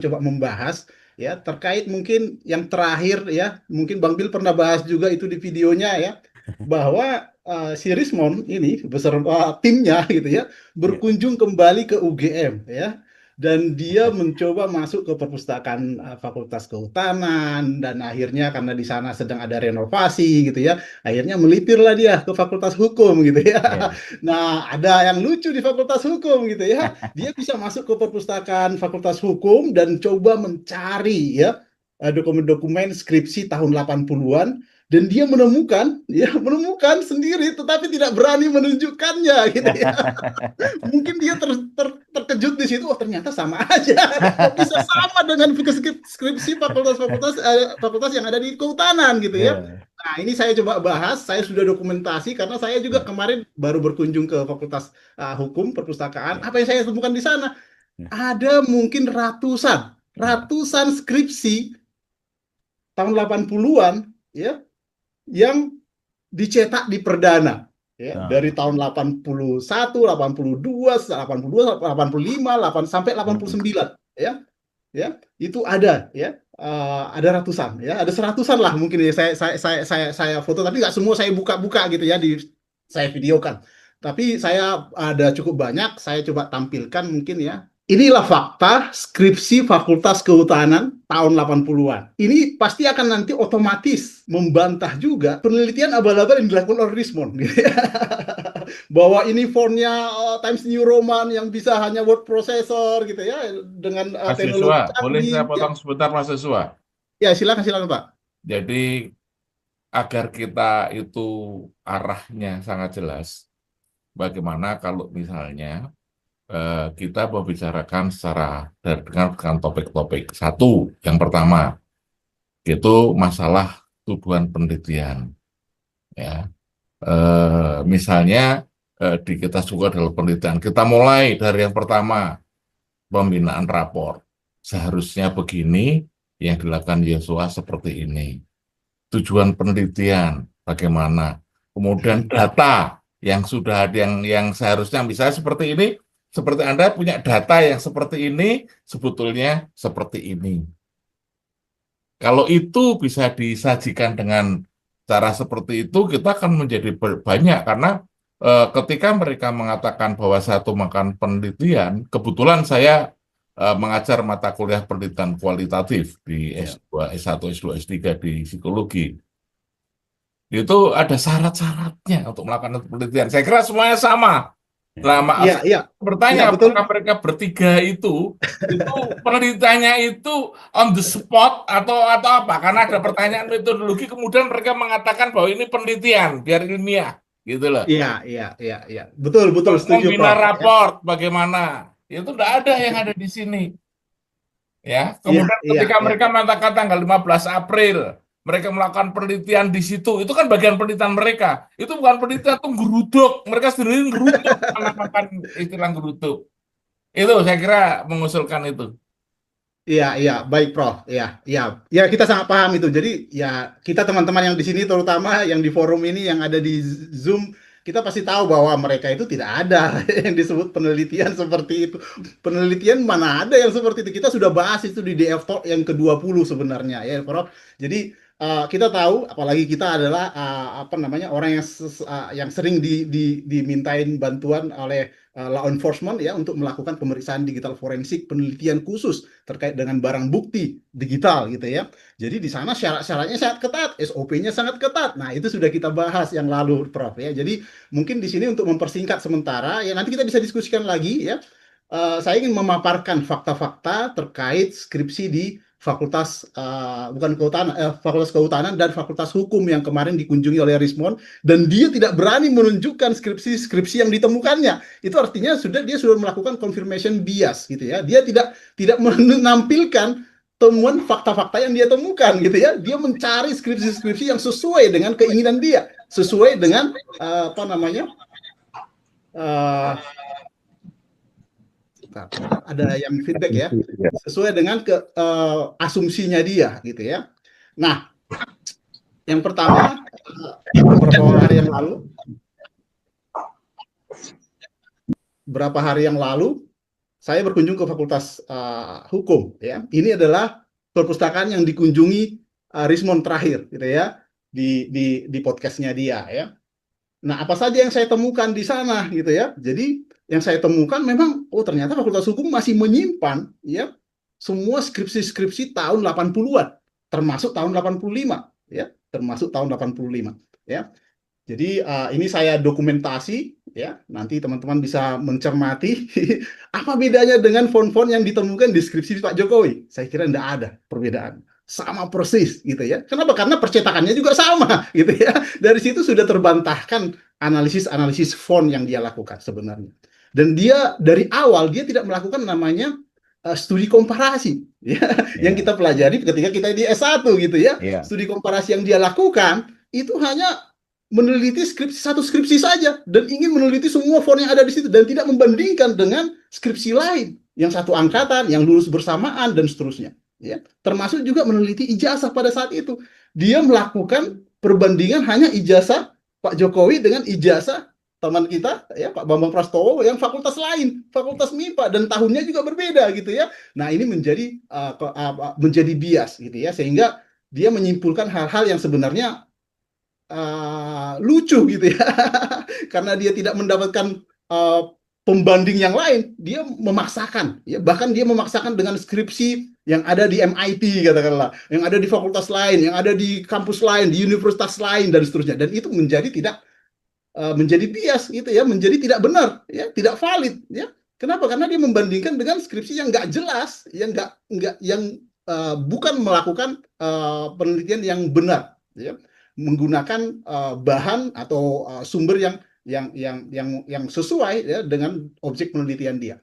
coba membahas ya terkait mungkin yang terakhir ya, mungkin Bang Bill pernah bahas juga itu di videonya ya, bahwa si Rismond ini beserta timnya gitu ya Ya. berkunjung kembali ke UGM ya, dan dia mencoba masuk ke perpustakaan Fakultas Kehutanan, dan akhirnya karena di sana sedang ada renovasi gitu ya, akhirnya melipirlah dia ke Fakultas Hukum gitu ya. Ya. Nah, ada yang lucu di Fakultas Hukum gitu ya, dia bisa masuk ke perpustakaan Fakultas Hukum dan coba mencari ya dokumen-dokumen skripsi tahun 80-an, dan dia menemukan sendiri tetapi tidak berani menunjukkannya gitu ya. Mungkin dia terkejut di situ, oh ternyata sama aja. Kok bisa sama dengan skripsi fakultas yang ada di kehutanan gitu ya. Ya. Nah, ini saya coba bahas, saya sudah dokumentasi karena saya juga Ya. kemarin baru berkunjung ke Fakultas Hukum Perpustakaan. Ya. Apa yang saya temukan di sana? Ya. Ada mungkin ratusan, Ya. ratusan skripsi tahun 80-an ya yang dicetak di perdana ya, dari Nah. tahun 81, 82, 82, 85, 8 sampai Hmm. 89 ya. Ya, itu ada ya. Ada ratusan ya, ada seratusan lah mungkin ya, saya foto, tapi nggak semua saya buka-buka gitu ya, saya videokan. Tapi saya ada cukup banyak, saya coba tampilkan mungkin ya. Inilah fakta skripsi Fakultas Kehutanan tahun 80-an. Ini pasti akan nanti otomatis membantah juga penelitian abal-abal yang dilakukan oleh Rismond. Gitu ya. Bahwa ini fontnya Times New Roman yang bisa hanya word processor gitu ya, dengan Mas Yosua, teknologi boleh saya canggih. Ya, potong sebentar Mas Yosua? ya silakan silakan Pak. Jadi agar kita itu arahnya sangat jelas, bagaimana kalau misalnya kita membicarakan secara dengan topik-topik. Satu, yang pertama, itu masalah tuduhan penelitian. Ya, misalnya di kita juga dalam penelitian, kita mulai dari yang pertama, pembinaan rapor. Seharusnya begini, yang dilakukan Yosua seperti ini. Tujuan penelitian, bagaimana. Kemudian data yang sudah ada, yang seharusnya misalnya seperti ini, seperti Anda punya data yang seperti ini, sebetulnya seperti ini. Kalau itu bisa disajikan dengan cara seperti itu, kita akan menjadi banyak karena ketika mereka mengatakan bahwa satu makan penelitian, kebetulan saya mengajar mata kuliah penelitian kualitatif di Ya, S2, S1, S2, S3 di psikologi. Itu ada syarat-syaratnya untuk melakukan penelitian. Saya kira semuanya sama. Nah, maaf, iya, iya, iya bertanya betul. apakah mereka bertiga itu penelitiannya itu on the spot atau apa? Karena ada pertanyaan metodologi, kemudian mereka mengatakan bahwa ini penelitian biar ilmiah, gitu loh. Iya, iya, iya, iya, betul, betul, setuju, Membina Prof. Ya, raport bagaimana? Itu tidak ada yang ada di sini, ya. iya, Kemudian iya, ketika iya. mereka mengatakan tanggal 15 April mereka melakukan penelitian di situ, itu kan bagian penelitian mereka. Itu bukan penelitian, itu geruduk. Mereka sendiri geruduk, anak makan istilah geruduk. Itu saya kira mengusulkan itu. Iya, iya, baik, Prof. Iya, iya, ya kita sangat paham itu. Jadi ya kita teman-teman yang di sini, terutama yang di forum ini, yang ada di Zoom, kita pasti tahu bahwa mereka itu tidak ada yang disebut penelitian seperti itu. Penelitian mana ada yang seperti itu? Kita sudah bahas itu di DF Talk yang ke-20 sebenarnya ya, Prof. Jadi kita tahu, apalagi kita adalah apa namanya, orang yang sering dimintain bantuan oleh law enforcement ya untuk melakukan pemeriksaan digital forensik, penelitian khusus terkait dengan barang bukti digital gitu ya. Jadi di sana syarat-syaratnya sangat ketat, SOP-nya sangat ketat. Nah, itu sudah kita bahas yang lalu, Prof ya. Jadi mungkin di sini untuk mempersingkat sementara ya, nanti kita bisa diskusikan lagi ya. Saya ingin memaparkan fakta-fakta terkait skripsi di bukan kehutanan, Fakultas Kehutanan dan Fakultas Hukum yang kemarin dikunjungi oleh Rismond, dan dia tidak berani menunjukkan skripsi-skripsi yang ditemukannya. Itu artinya dia sudah melakukan confirmation bias gitu ya. Dia tidak menampilkan temuan fakta-fakta yang dia temukan gitu ya. Dia mencari skripsi-skripsi yang sesuai dengan keinginan dia, sesuai dengan apa namanya? Uh, ada yang feedback ya, sesuai dengan asumsinya dia gitu ya. Nah, yang pertama, beberapa hari yang lalu saya berkunjung ke Fakultas Hukum, ya. Ini adalah perpustakaan yang dikunjungi Rismond terakhir, gitu ya, di podcastnya dia, ya. Nah, apa saja yang saya temukan di sana, gitu ya. Jadi, yang saya temukan memang, oh ternyata Fakultas Hukum masih menyimpan, ya, semua skripsi-skripsi tahun 80-an, termasuk tahun 85, ya, termasuk tahun 85, ya. Jadi ini saya dokumentasi, ya. Nanti teman-teman bisa mencermati apa bedanya dengan font-font yang ditemukan di skripsi Pak Jokowi. Saya kira tidak ada perbedaan, sama persis, gitu ya. Kenapa? Karena percetakannya juga sama, gitu ya. Dari situ sudah terbantahkan analisis-analisis font yang dia lakukan sebenarnya. Dan dia dari awal dia tidak melakukan namanya studi komparasi, ya, yang Ya, kita pelajari ketika kita di S1, gitu ya. ya, Studi komparasi yang dia lakukan itu hanya meneliti satu skripsi saja dan ingin meneliti semua font yang ada di situ dan tidak membandingkan dengan skripsi lain yang satu angkatan, yang lulus bersamaan dan seterusnya, ya. Termasuk juga meneliti ijazah pada saat itu. Dia melakukan perbandingan hanya ijazah Pak Jokowi dengan ijazah teman kita, ya, Pak Bambang Prastowo yang fakultas lain, fakultas MIPA, dan tahunnya juga berbeda, gitu ya. Nah, ini menjadi bias, gitu ya, sehingga dia menyimpulkan hal-hal yang sebenarnya lucu, gitu ya. Karena dia tidak mendapatkan pembanding yang lain, dia memaksakan, ya, bahkan dia memaksakan dengan skripsi yang ada di MIT, katakanlah, yang ada di fakultas lain, yang ada di kampus lain, di universitas lain, dan seterusnya. Dan itu menjadi bias, gitu ya, menjadi tidak benar, ya, tidak valid, ya. Kenapa? Karena dia membandingkan dengan skripsi yang nggak jelas, yang bukan melakukan penelitian yang benar, ya, menggunakan bahan atau sumber yang sesuai, ya, dengan objek penelitian dia.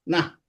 Nah,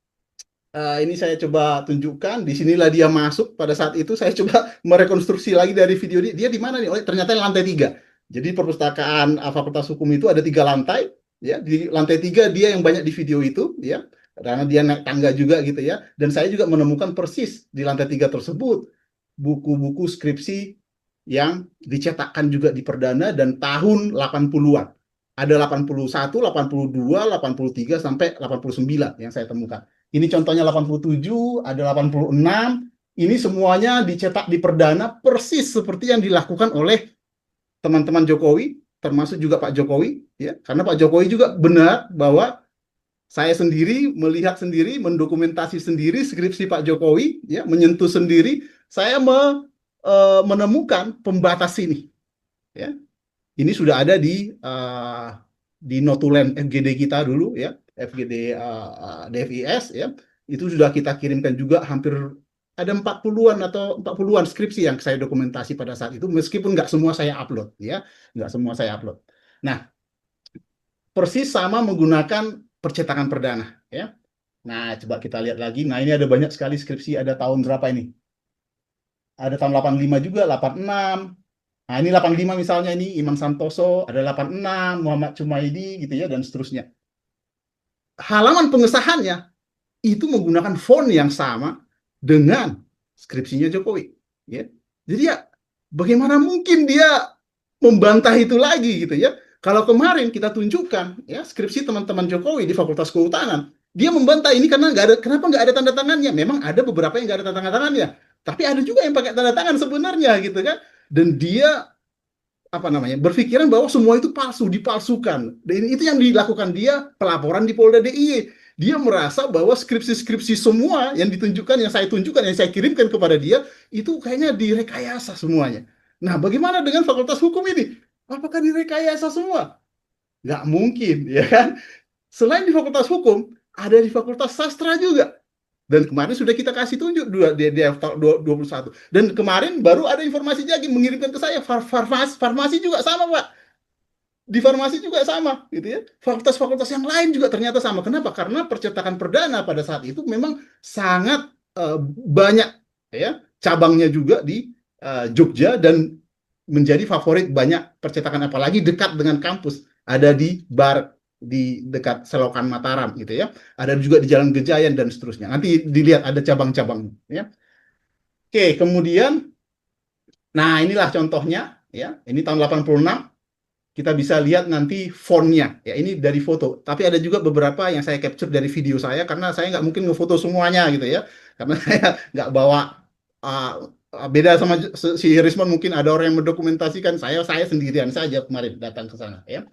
ini saya coba tunjukkan. Disinilah dia masuk pada saat itu. Saya coba merekonstruksi lagi dari video dia. Dia di mana nih? Oh, ternyata lantai 3. Jadi perpustakaan Fakultas Hukum itu ada 3 lantai. Ya, di lantai 3 dia yang banyak di video itu, ya, karena dia naik tangga juga, gitu ya. Dan saya juga menemukan persis di lantai 3 tersebut buku-buku skripsi yang dicetakkan juga di Perdana dan tahun 80-an. Ada 81, 82, 83 sampai 89 yang saya temukan. Ini contohnya 87, ada 86. Ini semuanya dicetak di Perdana persis seperti yang dilakukan oleh teman-teman Jokowi, termasuk juga Pak Jokowi, ya. Karena Pak Jokowi juga benar bahwa saya sendiri melihat sendiri, mendokumentasi sendiri skripsi Pak Jokowi, ya, menyentuh sendiri, saya menemukan pembatas ini, ya. Ini sudah ada di notulen FGD kita dulu, ya, FGD DFIS, ya. Itu sudah kita kirimkan juga, hampir ada 40-an atau 40-an skripsi yang saya dokumentasi pada saat itu, meskipun nggak semua saya upload, ya, nggak semua saya upload. Nah, persis sama menggunakan percetakan perdana, ya. Nah, coba kita lihat lagi. Nah, ini ada banyak sekali skripsi, ada tahun berapa ini? Ada tahun 85 juga, 86. Nah, ini 85 misalnya, ini Imam Santoso, ada 86, Muhammad Cumaidi, gitu ya, dan seterusnya. Halaman pengesahannya itu menggunakan font yang sama dengan skripsinya Jokowi, ya. Jadi ya, bagaimana mungkin dia membantah itu lagi, gitu ya. Kalau kemarin kita tunjukkan, ya, skripsi teman-teman Jokowi di Fakultas Kehutanan, dia membantah ini karena kenapa nggak ada tanda tangannya. Memang ada beberapa yang nggak ada tanda tangannya, tapi ada juga yang pakai tanda tangan sebenarnya, gitu kan. Dan dia berpikiran bahwa semua itu palsu, dipalsukan. Dan itu yang dilakukan dia pelaporan di Polda DIY. Dia merasa bahwa skripsi-skripsi semua yang ditunjukkan, yang saya tunjukkan, yang saya kirimkan kepada dia, itu kayaknya direkayasa semuanya. Nah, bagaimana dengan Fakultas Hukum ini? Apakah direkayasa semua? Nggak mungkin, ya kan? Selain di Fakultas Hukum, ada di Fakultas Sastra juga. Dan kemarin sudah kita kasih tunjuk di 21. Dan kemarin baru ada informasi lagi mengirimkan ke saya, farmasi juga sama, Pak. Di farmasi juga sama, gitu ya. Fakultas-fakultas yang lain juga ternyata sama. Kenapa? Karena percetakan perdana pada saat itu memang sangat banyak, ya, cabangnya juga di Jogja, dan menjadi favorit banyak percetakan, apalagi dekat dengan kampus. Ada di dekat Selokan Mataram, gitu ya. Ada juga di Jalan Gejayan dan seterusnya. Nanti dilihat ada cabang-cabangnya, ya. Oke, kemudian, nah inilah contohnya, ya. Ini tahun 86. kita bisa lihat nanti fontnya. Ya, ini dari foto. Tapi ada juga beberapa yang saya capture dari video saya karena saya nggak mungkin ngefoto semuanya gitu ya. Karena saya nggak bawa uh, beda sama si Rismon, mungkin ada orang yang mendokumentasikan, saya sendirian saja kemarin datang ke sana ya.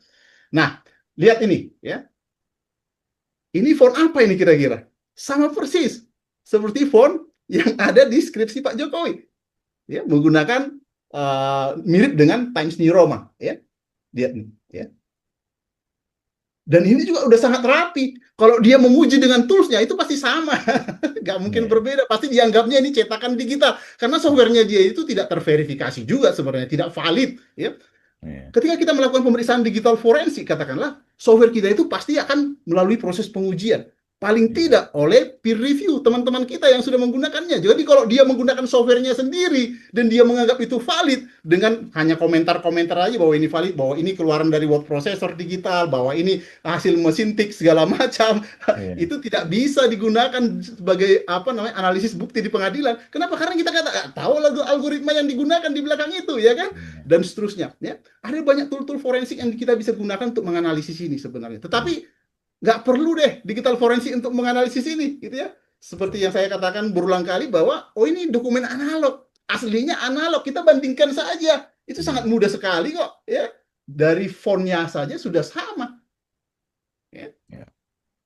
Nah, lihat ini ya. Ini font apa ini kira-kira? Sama persis seperti font yang ada di skripsi Pak Jokowi. Ya, menggunakan mirip dengan Times New Roman ya. Lihat nih ya. Dan ini juga udah sangat rapi. Kalau dia menguji dengan toolsnya itu pasti sama, nggak mungkin Iya. berbeda. Pasti dianggapnya ini cetakan digital karena softwarenya dia itu tidak terverifikasi juga sebenarnya, tidak valid. Ya, Iya. ketika kita melakukan pemeriksaan digital forensik, katakanlah, software kita itu pasti akan melalui proses pengujian. Paling Iya. tidak oleh peer review, teman-teman kita yang sudah menggunakannya. Jadi kalau dia menggunakan softwarenya sendiri, dan dia menganggap itu valid, dengan hanya komentar-komentar aja bahwa ini valid, bahwa ini keluaran dari word processor digital, bahwa ini hasil mesin tik segala macam, Iya. itu tidak bisa digunakan sebagai apa namanya analisis bukti di pengadilan. Kenapa? Karena kita kata tahu algoritma yang digunakan di belakang itu, ya kan? Iya. Dan seterusnya. Ya, ada banyak tool-tool forensik yang kita bisa gunakan untuk menganalisis ini sebenarnya. Tetapi nggak perlu deh digital forensik untuk menganalisis ini, gitu ya. Seperti yang saya katakan berulang kali bahwa, oh ini dokumen analog, aslinya analog, kita bandingkan saja. Itu sangat Iya. mudah sekali kok, ya. Dari fontnya saja sudah sama. Ya. Iya.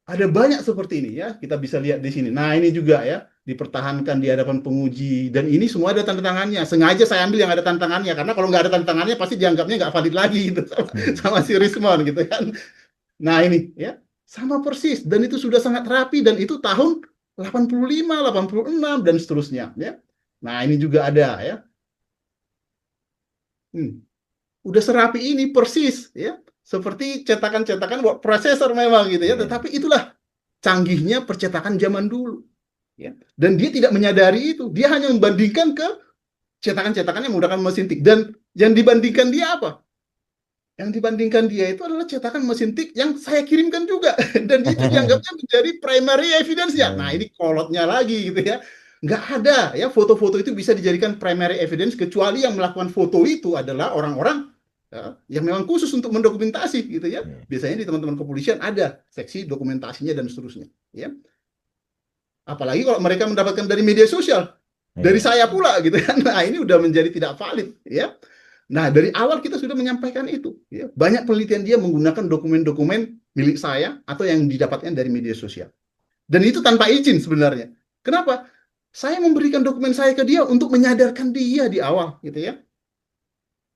Ada banyak seperti ini ya, kita bisa lihat di sini. Nah ini juga ya, dipertahankan di hadapan penguji, dan ini semua ada tanda tangannya. Sengaja saya ambil yang ada tanda tangannya, karena kalau nggak ada tanda tangannya pasti dianggapnya nggak valid lagi gitu sama, Hmm. sama si Rismon gitu kan. Nah ini ya, sama persis, dan itu sudah sangat rapi, dan itu tahun 85, 86 dan seterusnya ya. Nah ini juga ada ya. Hmm. Udah serapi ini persis ya, seperti cetakan-cetakan word processor memang gitu ya, Iya. tetapi itulah canggihnya percetakan zaman dulu ya. Dan dia tidak menyadari itu, dia hanya membandingkan ke cetakan-cetakan yang menggunakan mesin tik, dan yang dibandingkan dia apa? Yang dibandingkan dia itu adalah cetakan mesin tik yang saya kirimkan juga, dan itu dianggapnya menjadi primary evidence-nya. Nah Iya. ini kolotnya lagi gitu ya, nggak ada ya foto-foto itu bisa dijadikan primary evidence kecuali yang melakukan foto itu adalah orang-orang ya, yang memang khusus untuk mendokumentasi gitu ya. Iya. Biasanya di teman-teman kepolisian ada seksi dokumentasinya dan seterusnya ya. Apalagi kalau mereka mendapatkan dari media sosial, dari Iya. saya pula gitu kan. Nah ini udah menjadi tidak valid ya. Nah, dari awal kita sudah menyampaikan itu. Ya. Banyak penelitian dia menggunakan dokumen-dokumen milik saya atau yang didapatkan dari media sosial. Dan itu tanpa izin sebenarnya. Kenapa? Saya memberikan dokumen saya ke dia untuk menyadarkan dia di awal, gitu ya.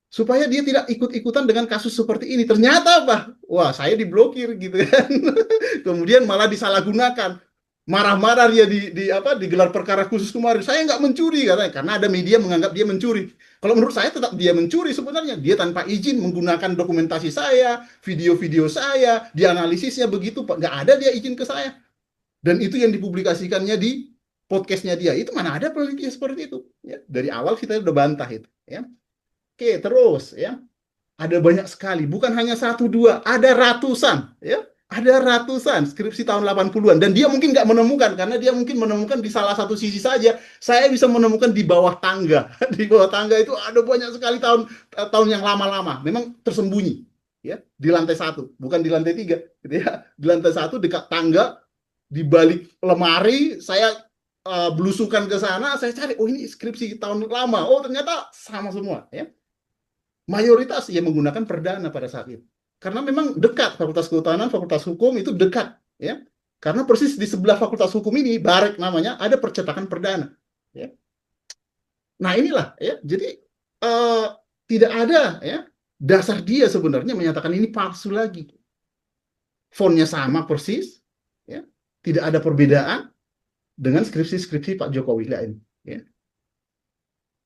Supaya dia tidak ikut-ikutan dengan kasus seperti ini. Ternyata apa? Wah, saya diblokir gitu kan. Kemudian malah disalahgunakan. Marah-marah dia di digelar perkara khusus kemarin. Saya nggak mencuri katanya, karena ada media menganggap dia mencuri. Kalau menurut saya tetap dia mencuri sebenarnya. Dia tanpa izin menggunakan dokumentasi saya, video-video saya, dianalisisnya begitu, Pak. Nggak ada dia izin ke saya. Dan itu yang dipublikasikannya di podcastnya dia. Itu mana ada penelitian seperti itu. Ya, dari awal kita udah bantah itu. Ya. Oke, terus ya. Ada banyak sekali, bukan hanya satu dua, ada ratusan, ya. Ada ratusan skripsi tahun 80-an, dan dia mungkin nggak menemukan karena dia mungkin menemukan di salah satu sisi saja. Saya bisa menemukan di bawah tangga. Di bawah tangga itu ada banyak sekali tahun yang lama-lama, memang tersembunyi, ya, di lantai satu, bukan di lantai tiga, gitu ya. Di lantai satu dekat tangga, di balik lemari, saya belusukan ke sana, saya cari, oh ini skripsi tahun lama, oh ternyata sama semua, ya. Mayoritas yang menggunakan perdana pada saat itu. Karena memang dekat, Fakultas Kehutanan, Fakultas Hukum itu dekat, ya. Karena persis di sebelah Fakultas Hukum ini, Barek namanya, ada percetakan perdana, ya. Nah inilah, ya. Jadi eh, tidak ada, ya, dasar dia sebenarnya menyatakan ini palsu lagi. Fontnya sama persis, ya. Tidak ada perbedaan dengan skripsi-skripsi Pak Jokowi lain, ya.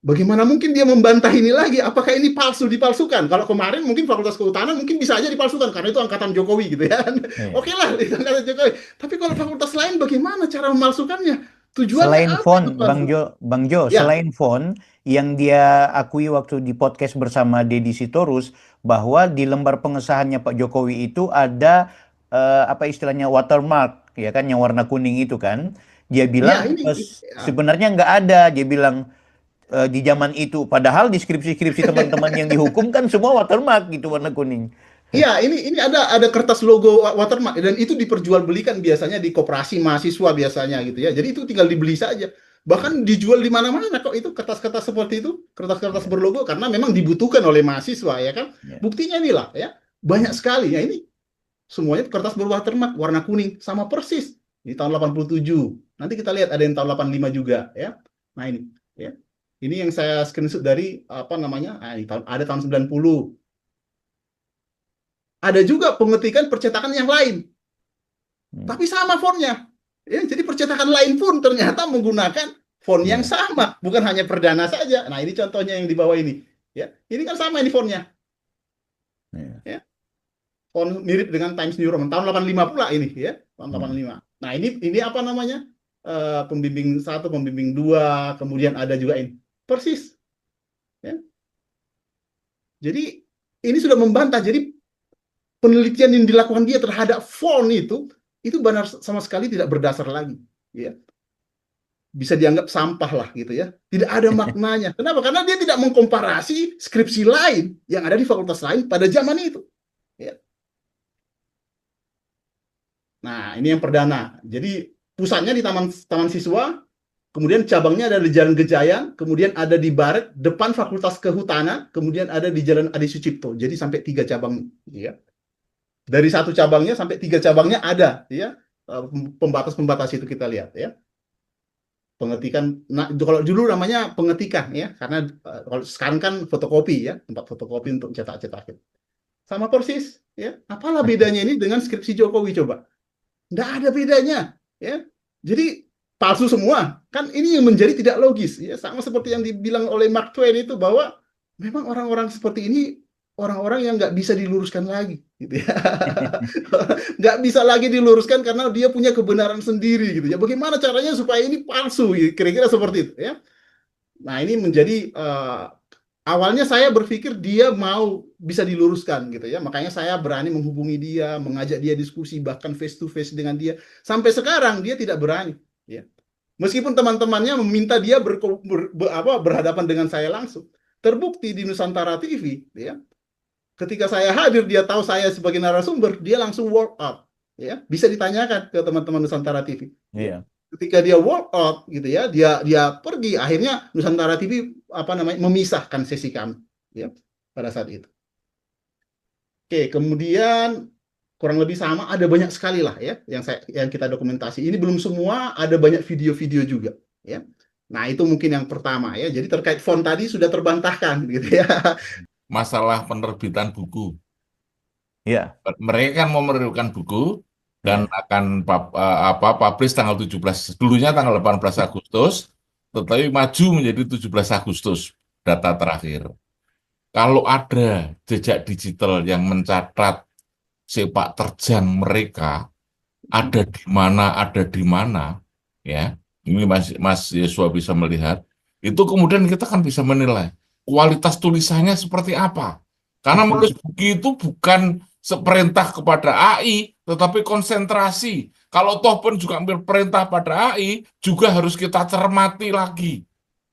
Bagaimana mungkin dia membantah ini lagi? Apakah ini palsu, dipalsukan? Kalau kemarin mungkin Fakultas Kehutanan mungkin bisa aja dipalsukan karena itu angkatan Jokowi gitu ya. Iya. Oke lah, itu angkatan Jokowi. Tapi kalau fakultas lain bagaimana cara memalsukannya? Tujuannya Selain apa itu font, palsu? Bang Jo, Ya, selain font yang dia akui waktu di podcast bersama Deddy Sitorus bahwa di lembar pengesahannya Pak Jokowi itu ada apa istilahnya watermark, ya kan, yang warna kuning itu kan. Dia ya bilang ini ya, sebenarnya nggak ada. Dia bilang di zaman itu. Padahal di skripsi-skripsi teman-teman yang dihukum kan semua watermark gitu warna kuning. Iya, ini ada kertas logo watermark dan itu diperjualbelikan biasanya di koperasi mahasiswa biasanya gitu ya. Jadi itu tinggal dibeli saja. Iya, Bahkan dijual di mana-mana kok itu kertas-kertas seperti itu, kertas-kertas iya, berlogo karena memang dibutuhkan oleh mahasiswa ya kan. iya. Buktinya inilah ya. Banyak sekali ya ini semuanya kertas berwatermark warna kuning sama persis di tahun 87. Nanti kita lihat ada yang tahun 85 juga ya. Nah ini ya. Ini yang saya screenshot dari apa namanya? Ini ada tahun 90. Ada juga pengetikan percetakan yang lain, Hmm, tapi sama fontnya. Ya, jadi percetakan lain pun ternyata menggunakan font yang iya, sama, bukan hanya perdana saja. Nah, ini contohnya yang di bawah ini. Ya, ini kan sama ini fontnya. iya. Ya, font mirip dengan Times New Roman tahun 85 pula ini ya, tahun Hmm, 85. Nah, ini apa namanya? Pembimbing 1, pembimbing 2, kemudian ada juga ini. Persis. Ya. Jadi ini sudah membantah. Jadi penelitian yang dilakukan dia terhadap font itu benar sama sekali tidak berdasar lagi. Ya. Bisa dianggap sampah lah gitu ya. Tidak ada maknanya. Kenapa? Karena dia tidak mengkomparasi skripsi lain yang ada di fakultas lain pada zaman itu. Ya. Nah, ini yang perdana. Jadi pusatnya di Taman Siswa, kemudian cabangnya ada di Jalan Gejayan, kemudian ada di Baret, depan Fakultas Kehutanan, kemudian ada di Jalan Adi Sucipto. Jadi sampai 3 cabang. Ya. Dari 1 cabangnya sampai 3 cabangnya ada. Ya. Pembatas-pembatas itu kita lihat ya. Pengetikan, nah kalau dulu namanya pengetikan ya, karena kalau sekarang kan fotokopi ya, tempat fotokopi untuk cetak-cetak. Sama persis ya. Apalah bedanya ini dengan skripsi Jokowi coba? Nggak ada bedanya ya. Jadi palsu semua. Kan ini yang menjadi tidak logis ya, sama seperti yang dibilang oleh Mark Twain itu bahwa memang orang-orang seperti ini orang-orang yang nggak bisa diluruskan lagi gitu ya. Nggak bisa lagi diluruskan karena dia punya kebenaran sendiri gitu ya. Bagaimana caranya supaya ini palsu? Kira-kira seperti itu ya. Nah ini menjadi awalnya saya berpikir dia mau bisa diluruskan gitu ya. Makanya saya berani menghubungi dia, mengajak dia diskusi bahkan face to face dengan dia. Sampai sekarang dia tidak berani ya. Meskipun teman-temannya meminta dia berhadapan dengan saya langsung. Terbukti di Nusantara TV ya. Ketika saya hadir, dia tahu saya sebagai narasumber, dia langsung walk out. Ya, bisa ditanyakan ke teman-teman Nusantara TV. Ya. Iya. Ketika dia walk out, gitu ya, dia pergi. Akhirnya Nusantara TV apa namanya memisahkan sesi kami, ya, pada saat itu. Oke, kemudian kurang lebih sama, ada banyak sekali lah ya yang kita dokumentasi. Ini belum semua, ada banyak video-video juga, ya. Nah itu mungkin yang pertama ya. Jadi terkait font tadi sudah terbantahkan, gitu ya. Masalah penerbitan buku. Iya. Mereka kan mau menerbitkan buku dan Iya. akan publish tanggal 17. Dulunya tanggal 18 Agustus, tetapi maju menjadi 17 Agustus data terakhir. Kalau ada jejak digital yang mencatat sepak terjang mereka, ada di mana, ya. Ini Mas Yesua bisa melihat. Itu kemudian kita kan bisa menilai kualitas tulisannya seperti apa. Karena menulis buku itu bukan seperintah kepada AI, tetapi konsentrasi. Kalau toh pun juga ambil perintah pada AI, juga harus kita cermati lagi.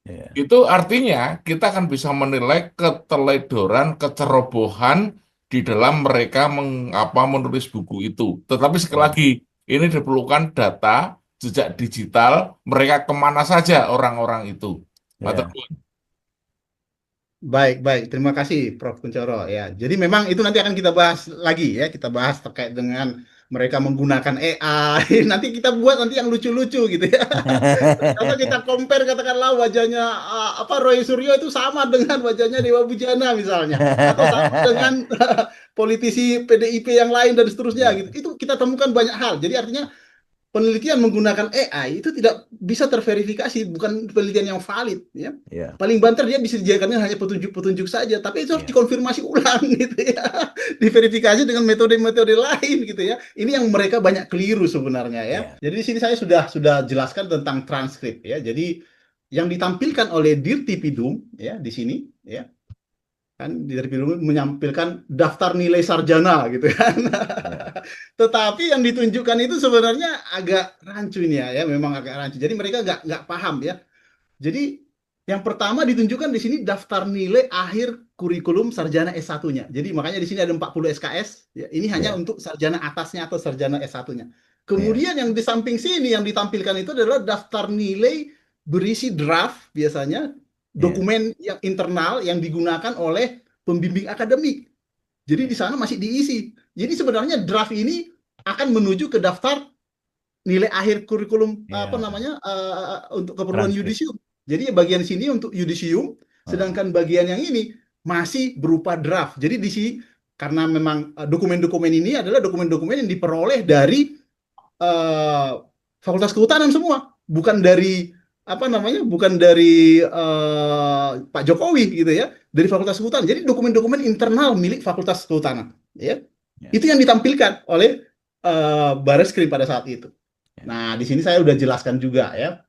Iya. Itu artinya kita akan bisa menilai keteledoran, kecerobohan di dalam mereka menulis buku itu. Tetapi sekali Iya. lagi, ini diperlukan data, jejak digital, mereka kemana saja orang-orang itu. Matur Iya. nuwun. Baik, baik. Terima kasih, Prof. Kuncoro. Ya, jadi memang itu nanti akan kita bahas lagi ya. Kita bahas terkait dengan mereka menggunakan AI. Nanti kita buat nanti yang lucu-lucu gitu ya. Kalau kita compare katakanlah wajahnya apa Roy Suryo itu sama dengan wajahnya Dewa Bujana misalnya, atau sama dengan politisi PDIP yang lain dan seterusnya Iya. gitu. Itu kita temukan banyak hal. Jadi artinya penelitian menggunakan AI itu tidak bisa terverifikasi, bukan penelitian yang valid ya. Iya. Paling banter dia bisa dijadikan hanya petunjuk-petunjuk saja, tapi itu harus Iya. dikonfirmasi ulang gitu ya. Diverifikasi dengan metode-metode lain gitu ya. Ini yang mereka banyak keliru sebenarnya ya. Iya. Jadi di sini saya sudah jelaskan tentang transkrip ya. Jadi yang ditampilkan oleh Dirtipidum ya di sini ya, kan di Dirtipidum menyampilkan daftar nilai sarjana gitu kan. Iya. Tetapi yang ditunjukkan itu sebenarnya agak rancu ini ya, memang agak rancu. Jadi mereka nggak paham ya. Jadi Yang pertama ditunjukkan di sini daftar nilai akhir kurikulum sarjana S1-nya. Jadi makanya di sini ada 40 SKS. Ya, ini hanya Ya, untuk sarjana atasnya atau sarjana S1-nya. ya, Kemudian yang di samping sini yang ditampilkan itu adalah daftar nilai berisi draft biasanya ya, dokumen yang internal yang digunakan oleh pembimbing akademik. Jadi di sana masih diisi. Jadi sebenarnya draft ini akan menuju ke daftar nilai akhir kurikulum apa ya. namanya untuk keperluan Transkrip. yudisium. Jadi bagian sini untuk yudisium, Ah, sedangkan bagian yang ini masih berupa draft. Jadi di sini karena memang dokumen-dokumen ini adalah dokumen-dokumen yang diperoleh dari Fakultas Kehutanan semua, bukan dari apa namanya, bukan dari Pak Jokowi gitu ya, dari Fakultas Kehutanan. Jadi dokumen-dokumen internal milik Fakultas Kehutanan, ya. ya, Itu yang ditampilkan oleh Bareskrim pada saat itu. ya, Nah, di sini saya udah jelaskan juga ya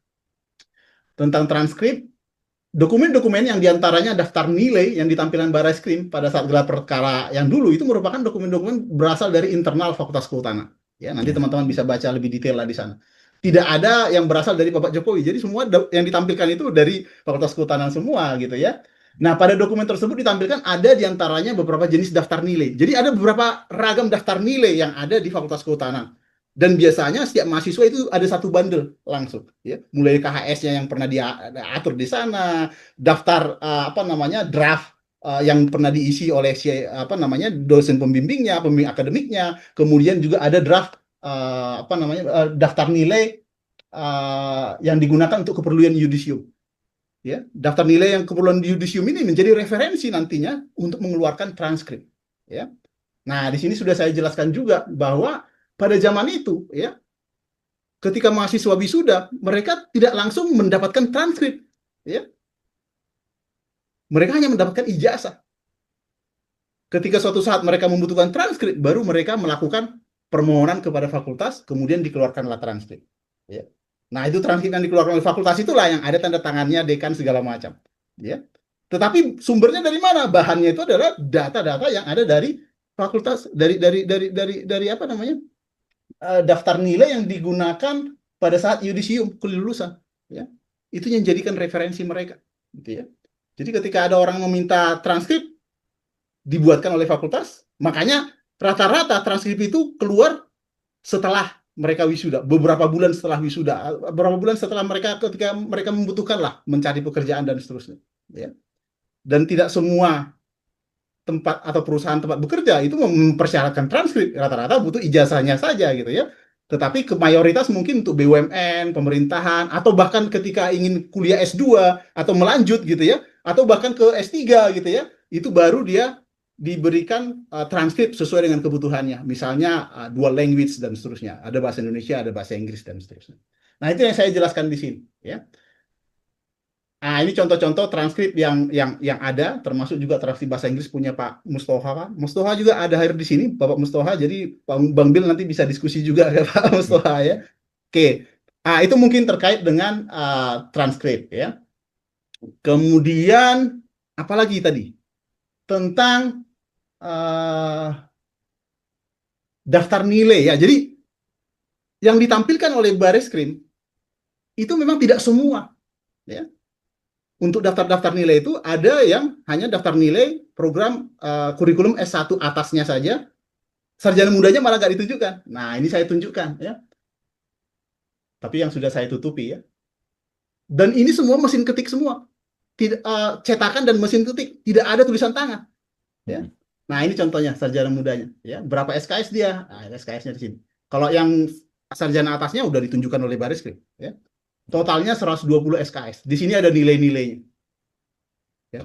tentang transkrip, dokumen-dokumen yang diantaranya daftar nilai yang ditampilkan Bareskrim pada saat gelar perkara yang dulu itu merupakan dokumen-dokumen berasal dari internal Fakultas Kehutanan. Ya, nanti ya, teman-teman bisa baca lebih detail lah di sana. Tidak ada yang berasal dari Bapak Jokowi. Jadi semua yang ditampilkan itu dari Fakultas Kehutanan semua gitu ya. Nah, pada dokumen tersebut ditampilkan ada diantaranya beberapa jenis daftar nilai. Jadi ada beberapa ragam daftar nilai yang ada di Fakultas Kehutanan. Dan biasanya setiap mahasiswa itu ada satu bundle langsung, ya. Mulai KHS-nya yang pernah diatur di sana, daftar apa namanya draft yang pernah diisi oleh apa namanya dosen pembimbingnya, pembimbing akademiknya, kemudian juga ada draft apa namanya daftar nilai yang digunakan untuk keperluan yudisium. Ya, daftar nilai yang keperluan yudisium ini menjadi referensi nantinya untuk mengeluarkan transkrip. Ya, nah di sini sudah saya jelaskan juga bahwa pada zaman itu, ya, ketika mahasiswa wisuda, mereka tidak langsung mendapatkan transkrip, ya, mereka hanya mendapatkan ijazah. Ketika suatu saat mereka membutuhkan transkrip, baru mereka melakukan permohonan kepada fakultas, kemudian dikeluarkanlah transkrip. Ya. Nah, itu transkrip yang dikeluarkan oleh fakultas itulah yang ada tanda tangannya dekan segala macam. Ya. Tetapi sumbernya dari mana? Bahannya itu adalah data-data yang ada dari fakultas, dari apa namanya? Daftar nilai yang digunakan pada saat yudisium kelulusan. Ya. Itu yang jadikan referensi mereka. Gitu ya. Jadi ketika ada orang meminta transkrip, dibuatkan oleh fakultas, makanya rata-rata transkrip itu keluar setelah mereka wisuda, beberapa bulan setelah wisuda, beberapa bulan setelah mereka ketika mereka membutuhkan lah mencari pekerjaan dan seterusnya. Ya. Dan tidak semua tempat atau perusahaan tempat bekerja itu mempersyaratkan transkrip, rata-rata butuh ijazahnya saja gitu ya. Tetapi ke mayoritas mungkin untuk BUMN, pemerintahan, atau bahkan ketika ingin kuliah S2 atau melanjut gitu ya, atau bahkan ke S3 gitu ya, itu baru dia diberikan transkrip sesuai dengan kebutuhannya. Misalnya dual language dan seterusnya. Ada bahasa Indonesia, ada bahasa Inggris dan seterusnya. Nah, itu yang saya jelaskan di sini ya. Nah, ini contoh-contoh transkrip yang ada, termasuk juga transkrip bahasa Inggris punya Pak Mustoha. Pak Mustoha juga ada hadir di sini, Bapak Mustoha. Jadi Bang Bill nanti bisa diskusi juga ke Pak Mustoha ya. Oke, itu mungkin terkait dengan transkrip ya. Kemudian apalagi tadi tentang daftar nilai ya. Jadi yang ditampilkan oleh Bareskrim itu memang tidak semua ya. Untuk daftar-daftar nilai itu ada yang hanya daftar nilai program kurikulum S1 atasnya saja, sarjana mudanya malah nggak ditunjukkan. Nah, ini saya tunjukkan ya. Tapi yang sudah saya tutupi ya. Dan ini semua mesin ketik semua. Tidak cetakan dan mesin ketik, tidak ada tulisan tangan ya. Nah, ini contohnya sarjana mudanya ya. Berapa SKS dia? Nah, SKS-nya di sini. Kalau yang sarjana atasnya udah ditunjukkan oleh Bareskrim ya. Totalnya 120 SKS. Di sini ada nilai-nilainya. Ya.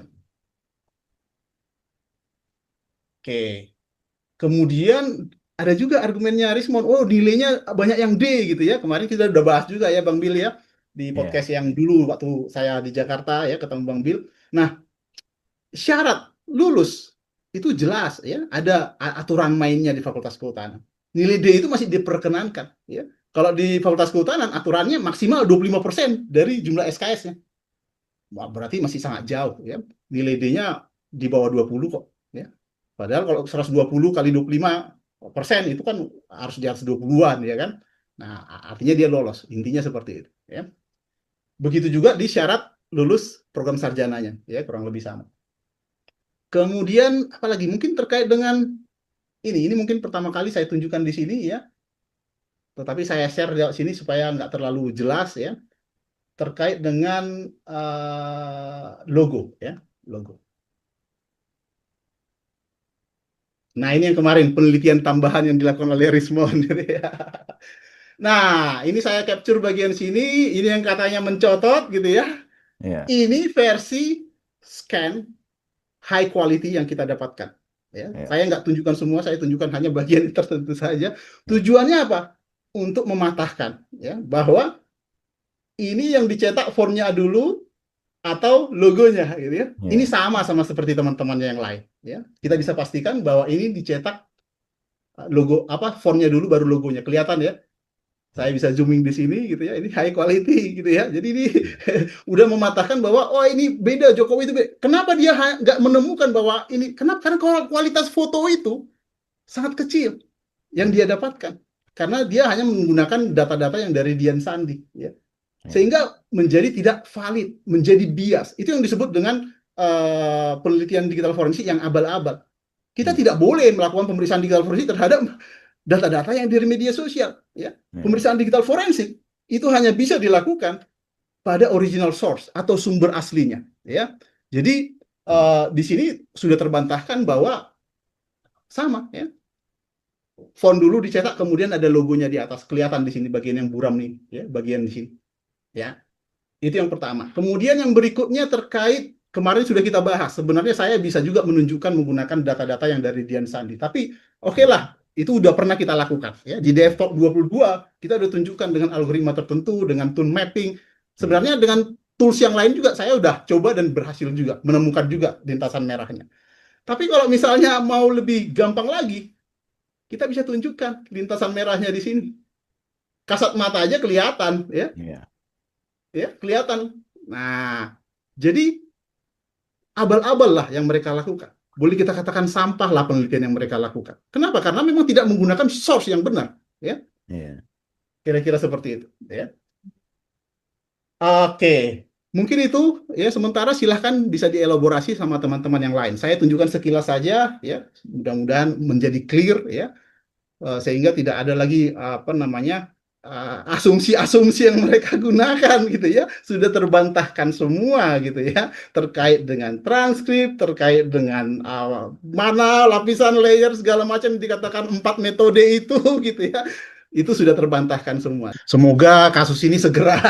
Oke. Kemudian ada juga argumennya Rismond, oh nilainya banyak yang D gitu ya. Kemarin kita udah bahas juga ya Bang Bill ya di ya, podcast yang dulu waktu saya di Jakarta ya ketemu Bang Bill. Nah, syarat lulus itu jelas ya, ada aturan mainnya di Fakultas Kehutanan. Nilai D itu masih diperkenankan ya. Kalau di Fakultas Kehutanan aturannya maksimal 25% dari jumlah SKS-nya. Wah, berarti masih sangat jauh ya. Nilai D-nya di bawah 20 kok ya. Padahal kalau 120 kali 25% itu kan harus di atas 20-an ya kan. Nah, artinya dia lolos. Intinya seperti itu ya. Begitu juga di syarat lulus program sarjananya, ya kurang lebih sama. Kemudian apalagi mungkin terkait dengan ini mungkin pertama kali saya tunjukkan di sini ya, tetapi saya share di sini supaya nggak terlalu jelas ya, terkait dengan logo ya, logo. Nah, ini yang kemarin penelitian tambahan yang dilakukan oleh Rismond. Gitu ya. Nah, ini saya capture bagian sini, ini yang katanya mencotot gitu ya. Ya. Ini versi scan high quality yang kita dapatkan. Ya. Ya. Saya nggak tunjukkan semua, saya tunjukkan hanya bagian tertentu saja. Tujuannya apa? Untuk mematahkan ya bahwa ini yang dicetak fontnya dulu atau logonya gitu ya. Ya. Ini sama seperti teman-temannya yang lain ya. Kita bisa pastikan bahwa ini dicetak logo apa fontnya dulu baru logonya. Kelihatan ya. Saya bisa zooming di sini gitu ya. Ini high quality gitu ya. Jadi ini udah mematahkan bahwa oh ini beda, Jokowi itu beda. Kenapa dia nggak menemukan bahwa ini? Kenapa? Karena kualitas foto itu sangat kecil yang dia dapatkan. Karena dia hanya menggunakan data-data yang dari Dian Sandi ya. Sehingga menjadi tidak valid, menjadi bias. Itu yang disebut dengan penelitian digital forensik yang abal-abal. Kita tidak boleh melakukan pemeriksaan digital forensik terhadap data-data yang dari media sosial. Ya. Pemeriksaan digital forensik itu hanya bisa dilakukan pada original source atau sumber aslinya. Ya. Jadi di sini sudah terbantahkan bahwa sama. Ya. Font dulu dicetak, kemudian ada logonya di atas. Kelihatan di sini bagian yang buram nih, ya, bagian di sini. Ya, itu yang pertama. Kemudian yang berikutnya terkait kemarin sudah kita bahas. Sebenarnya saya bisa juga menunjukkan menggunakan data-data yang dari Dian Sandi. Tapi oke lah, itu udah pernah kita lakukan. Ya, di DevTalk 22 kita udah tunjukkan dengan algoritma tertentu, dengan tone mapping. Sebenarnya dengan tools yang lain juga saya udah coba dan berhasil juga menemukan juga lintasan merahnya. Tapi kalau misalnya mau lebih gampang lagi, kita bisa tunjukkan lintasan merahnya di sini. Kasat mata aja kelihatan, ya. Ya, kelihatan. Nah, jadi abal-abal lah yang mereka lakukan. Boleh kita katakan sampah lah penelitian yang mereka lakukan. Kenapa? Karena memang tidak menggunakan source yang benar, ya. Kira-kira seperti itu, ya. Oke, mungkin itu ya sementara silahkan bisa dielaborasi sama teman-teman yang lain. Saya tunjukkan sekilas saja, ya. Mudah-mudahan menjadi clear, ya. Sehingga tidak ada lagi apa namanya asumsi-asumsi yang mereka gunakan gitu ya, sudah terbantahkan semua gitu ya, terkait dengan transkrip, terkait dengan mana lapisan layer segala macam dikatakan 4 metode itu gitu ya, itu sudah terbantahkan semua. Semoga kasus ini segera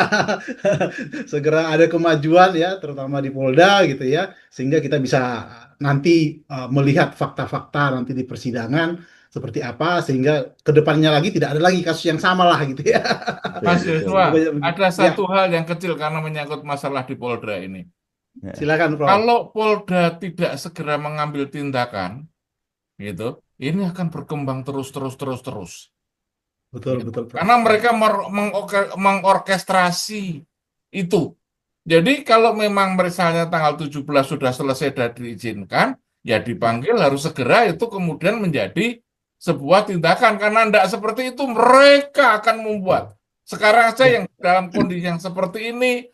segera ada kemajuan ya, terutama di Polda gitu ya, sehingga kita bisa nanti melihat fakta-fakta nanti di persidangan seperti apa, sehingga kedepannya lagi tidak ada lagi kasus yang sama lah gitu ya. Mas Joshua, ada satu Ya, hal yang kecil karena menyangkut masalah di Polda ini. silakan Prof. Kalau Polda tidak segera mengambil tindakan, gitu, ini akan berkembang terus. Betul, Gitu. betul Prof. Karena mereka mengorkestrasi itu. Jadi kalau memang misalnya tanggal 17 sudah selesai dan diizinkan, ya dipanggil harus segera itu kemudian menjadi sebuah tindakan. Karena tidak seperti itu mereka akan membuat. Sekarang aja yang dalam kondisi yang seperti ini,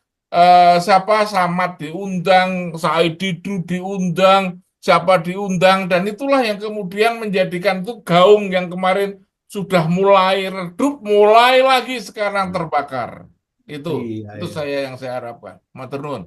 siapa Samad diundang, Said Didu diundang, siapa diundang, dan itulah yang kemudian menjadikan itu gaung yang kemarin sudah mulai redup, mulai lagi sekarang terbakar. Itu Iya. saya yang saya harapkan. Matur nuwun.